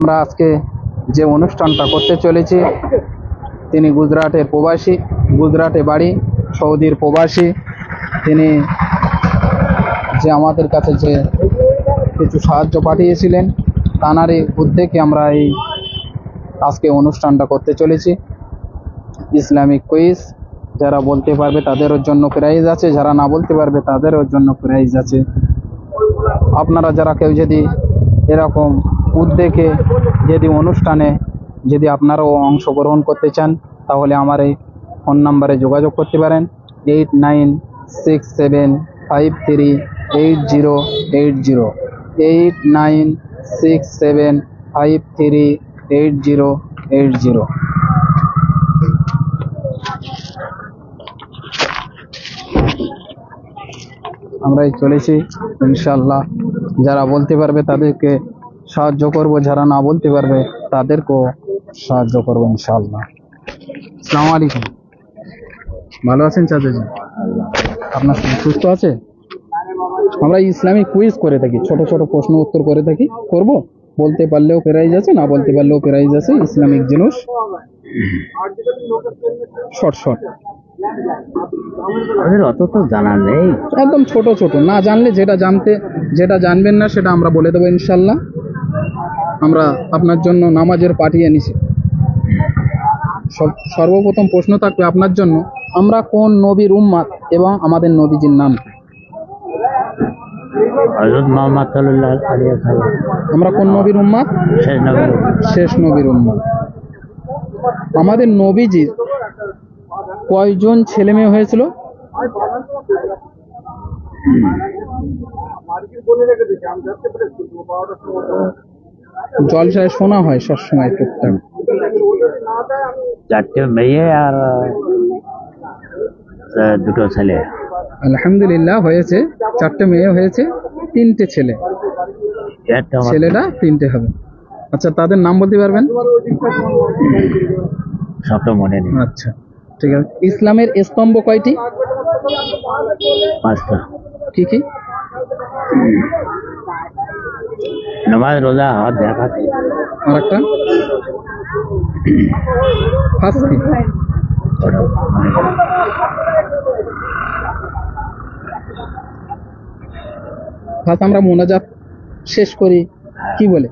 আমরা আজকে যে অনুষ্ঠানটা করতে চলেছি, তিনি গুজরাটের প্রবাসী, গুজরাটে বাড়ি, সৌদির প্রবাসী। তিনি যে আমাদের কাছে যে কিছু সাহায্য পাঠিয়েছিলেন, তানারই উদ্যোগে আমরা এই আজকে অনুষ্ঠানটা করতে চলেছি। ইসলামিক কুইজ, যারা বলতে পারবে তাদের জন্য প্রাইজ আছে, যারা না বলতে পারবে তাদের জন্য প্রাইজ আছে। আপনারা যারা কেউ যদি এরকম উদ্যোগে যদি অনুষ্ঠানে যদি আপনারাও অংশগ্রহণ করতে চান, তাহলে আমার এই ফোন নাম্বারে যোগাযোগ করতে পারেন 8967538080, 8967538080। আমরাই চলেছি ইনশাআল্লাহ। যারা বলতে পারবে তাদেরকে সাহায্য করব, যারা না বলতে পারবে তাদেরকেও সাহায্য করব ইনশাআল্লাহ। আসসালামু আলাইকুম। ভালো আছেন চাচাজি? আপনার সুস্থ আছে? আমরা ইসলামিক কুইজ করে থাকি, ছোট ছোট প্রশ্ন উত্তর করে থাকি। করব, বলতে পারলেও প্রাইজ আছে, না বলতে পারলেও প্রাইজ আছে। ইসলামিক জিনিস শর্ট শর্ট, অত তো জানা নেই, একদম ছোট ছোট। না জানলে যেটা জানবেন না সেটা আমরা বলে দেবো ইনশাল্লাহ। আমরা আপনার জন্য নামাজের পাঠিয়ে নিছি। সর্বপ্রথম প্রশ্ন থাকবে আপনার জন্য, আমরা কোন নবীর উম্মত এবং আমাদের নবীজির নাম কি? হযরত মুহাম্মদ সাল্লাল্লাহু আলাইহি ওয়াসাল্লাম। আমরা কোন নবীর উম্মত? শেষ নবীর উম্মত। আমাদের নবীজির কয়জন ছেলে মেয়ে হয়েছিল? জলসায় শোনা হয় সবসময় টুকটাক। 4টে মেয়ে আর 2টো ছেলে। আলহামদুলিল্লাহ, হয়েছে 4টে মেয়ে, হয়েছে 3টে ছেলে। ছেলেটা 3টে হবে। আচ্ছা, তাদের নাম বলতে পারবেন? সবটা মনে নেই। আচ্ছা, ঠিক আছে। ইসলামের স্তম্ভ কয়টি? 5টা। কি কি? নামাজ, রোজা, হজ, যাকাত। আর একটা ফার্স্ট কি? ফার্স্ট আমরা মোনাজাত শেষ করি কি বলে?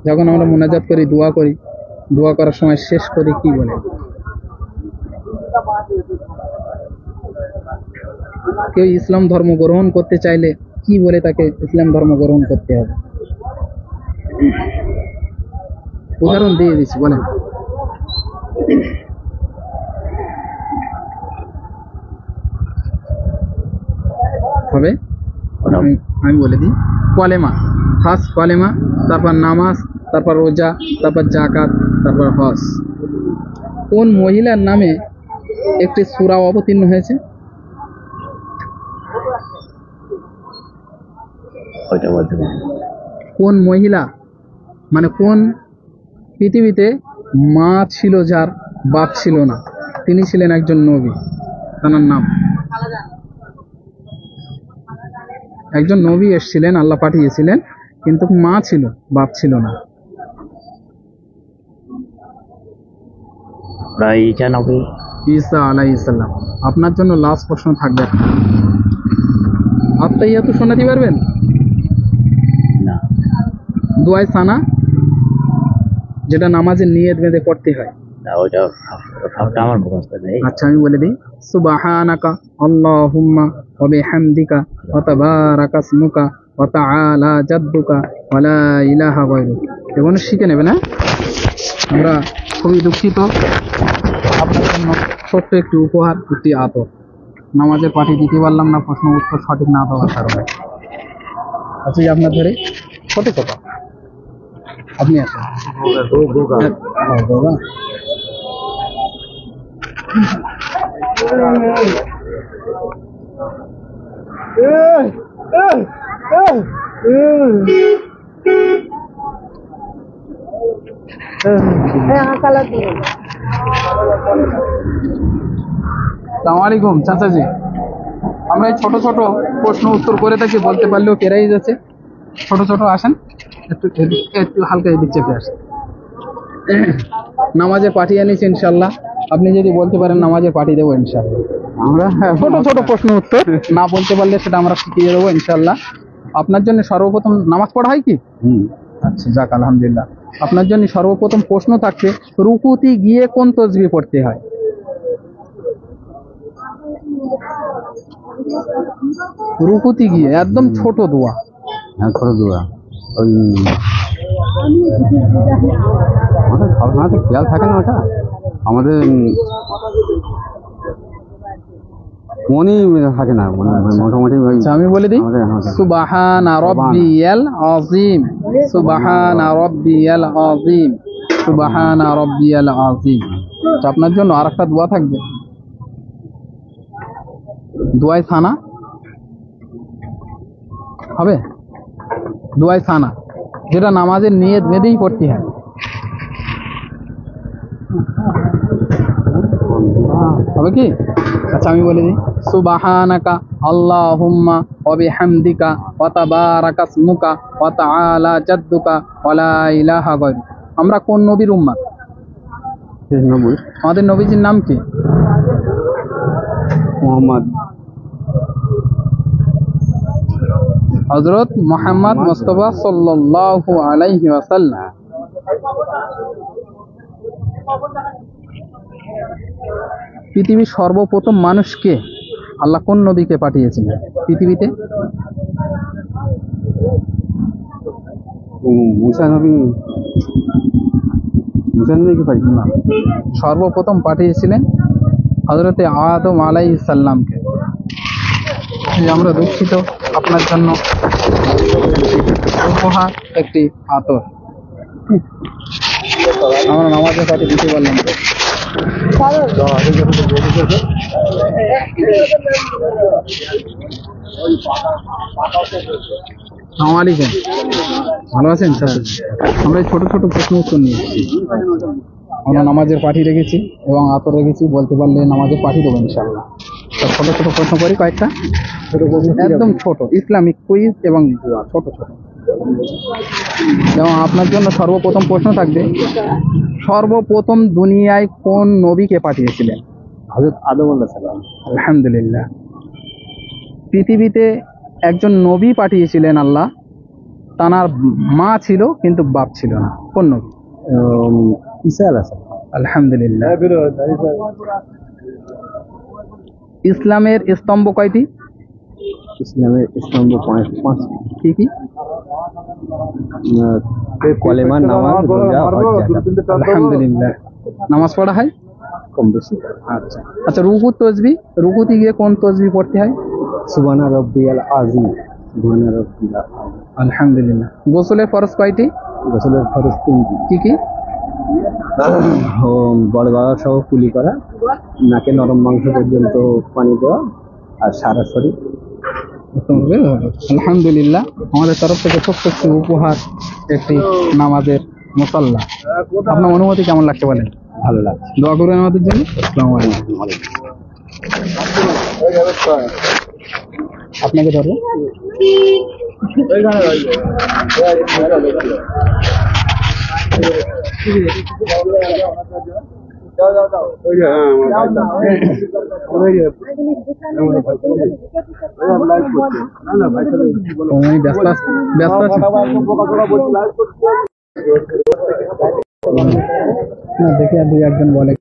যখন আমরা মোনাজাত করি, দোয়া করি, দোয়া করার সময় শেষ করি কি বলে? কেউ ইসলাম ধর্ম গ্রহণ করতে চাইলে কি বলে তাকে ইসলাম ধর্ম গ্রহণ করতে হবে? উদাহরণ দিয়ে দিচ্ছি, বলেন। হবে, আমি বলে দিই। কলেমা, ফার্স্ট কলেমা, তারপর নামাজ, তারপর রোজা, তারপর যাকাত, তারপর হজ। কোন মহিলার নামে একটি সূরা অবতীর্ণ হয়েছে? কোন মহিলা, মানে কোন পৃথিবীতে মা ছিল যার বাপ ছিল না, তিনি ছিলেন একজন নবী, তার নাম? একজন নবী এসেছিলেন, আল্লাহ পাঠিয়েছিলেন, কিন্তু মা ছিল, বাপ ছিল না। ঈসা আলাইহিস সালাম। আপনার জন্য লাস্ট প্রশ্ন থাকবে। আত্তাহিয়াতু শোনাতে পারবেন? না। দুআয়ে সানা, যেটা নামাজের নিয়ত বেঁধে পড়তে হয়। ওটা আমার মুখস্থ নেই। আচ্ছা, আমি বলে দিই। সুবহানাকা আল্লাহুম্মা ওয়া বিহামদিকা ওয়া তাবারাকা ইসমুকা ওয়া তাআলা জাদ্দুকা ওয়া লা ইলাহা গায়রুক। এগুলো শিখে নেবেন। হ্যাঁ, আমরা খুবই দুঃখিত। আপনার জন্য ছোট্ট একটি উপহার, একটি আতর। নামাজের পাঠিয়ে দিতে পারলাম না, প্রশ্ন উত্তর সঠিক না দেওয়ার কারণে। আচ্ছা, আপনার ধরে ছোট ছোট, আপনি আসেন। আসসালামু আলাইকুম চাচাজি। আমরা এই ছোট ছোট প্রশ্ন উত্তর করে থাকি, বলতে পারলেও প্রাইজ আছে। ছোট ছোট আসেন, একটু একটু হালকা এদিক চেপে আসেন। নামাজে পাঠিয়ে নিচ্ছি ইনশাল্লাহ। আপনি যদি বলতে পারেন নামাজে পাঠিয়ে দেবো ইনশাল্লাহ। আমরা ছোট ছোট প্রশ্ন উত্তর না বলতে পারলে সেটা আমরা শিখিয়ে দেবো ইনশাল্লাহ। আপনার জন্য সর্বপ্রথম নামাজ পড়া হয় কি? আচ্ছা, যাক আলহামদুলিল্লাহ। আপনার জন্য সর্বপ্রথম প্রশ্ন থাকছে, রুকুতে গিয়ে কোন তসবিহ পড়তে হয়? রুকুতে গিয়ে একদম ছোট দোয়া। হ্যাঁ, ছোট দোয়া। ওই আমাদের সবসময় খেয়াল থাকে না ওটা, আমাদের মনেই থাকে না, মোটামুটি। আচ্ছা, আমি বলে দিই, সুবহানা রাব্বিয়াল আযীম, সুবহানা রাব্বিয়াল আযীম, সুবহানা রাব্বিয়াল আযীম। তো আপনার জন্য আরেকটা দোয়া থাকবে, দোয়ায়ে সানা হবে, দোয়ায়ে সানা, যেটা নামাজের নিয়ত বেঁধেই পড়তে হয়। হবে কি? আচ্ছা, আমি বলে দিই, সুবহানাকা আল্লাহুম্মা ওয়া বিহামদিকা ওয়া তাবারাকা ইসমুকা ওয়া তাআলা জাদ্দুকা ওয়া লা ইলাহা গায়রুক। আমরা কোন নবীর উম্মত? আমাদের নবীজির নাম কি? মোহাম্মদ, হযরত মুহাম্মদ মুস্তাফা সাল্লাল্লাহু আলাইহি ওয়াসাল্লাম। পৃথিবীর সর্বপ্রথম মানুষকে আল্লাহ কোন নবীকে পাঠিয়েছিলেন পৃথিবীতে? মুসা নবী। মুসা নবীকে পাঠিয়েছিলেন না, সর্বপ্রথম পাঠিয়েছিলেন হযরতে আদম আলাইহিস সালামকে। আমরা দুঃখিত, আপনার জন্য উপহার একটি আতর। আমরা নামাজের পাঠে দিতে পারলাম না। আসসালামু আলাইকুম, ভালো আছেন? আমরা এই ছোট ছোট প্রশ্ন উত্তর নিয়ে এসেছি। আমরা নামাজের পাঠি রেখেছি এবং আতর রেখেছি, বলতে পারলে নামাজের পাঠি দেবো ইনশাআল্লাহ। ছোট ছোট প্রশ্ন করি কয়েকটা, একদম ছোট ইসলামিক কুইজ এবং দোয়া, ছোট ছোট। এবং আপনার জন্য সর্বপ্রথম প্রশ্ন থাকবে, সর্বপ্রথম দুনিয়ায় কোন নবীকে পাঠিয়েছিলেন? হযরত আদম আলাইহিস সালাম। আলহামদুলিল্লাহ। পৃথিবীতে একজন নবী পাঠিয়েছিলেন আল্লাহ, তার মা ছিল কিন্তু বাপ ছিল না। কোন নবী? ঈসা আলাইহিস সালাম। আলহামদুলিল্লাহ। ইসলামের স্তম্ভ কয়টি? ইসলামের স্তম্ভ 5। কি কি? কলেমা, নামাজ, রোজা, হজ, যাকাত। আলহামদুলিল্লাহ। নামাজ পড়া হয় কম বেশি। আচ্ছা আচ্ছা, রুকু তসবিহ, রুকুতে গিয়ে কোন তসবিহ পড়তে হয়? সুবহানা রাব্বিয়াল আযীম, সুবহানা রাব্বিয়াল আযীম। আলহামদুলিল্লাহ। গোসলের ফরজ কয়টি? গোসলের ফরজ 3টি। কি কি? বড় গলা সহ কুলি করা, নাকে নরম মাংস পর্যন্ত পানি দেওয়া, আর সারা শরীর। আলহামদুলিল্লাহ, আমাদের তরফ থেকে ছোট্ট একটি উপহার, একটি নামাজের মুসাল্লা। আপনার অনুমতি কেমন লাগছে বলেন? ভালো লাগছে। দোয়া করবেন আমাদের জন্য। আসসালামু আলাইকুম। আপনাকে ধরো। ব্যস্ত দেখি আর দুই একজন বলে।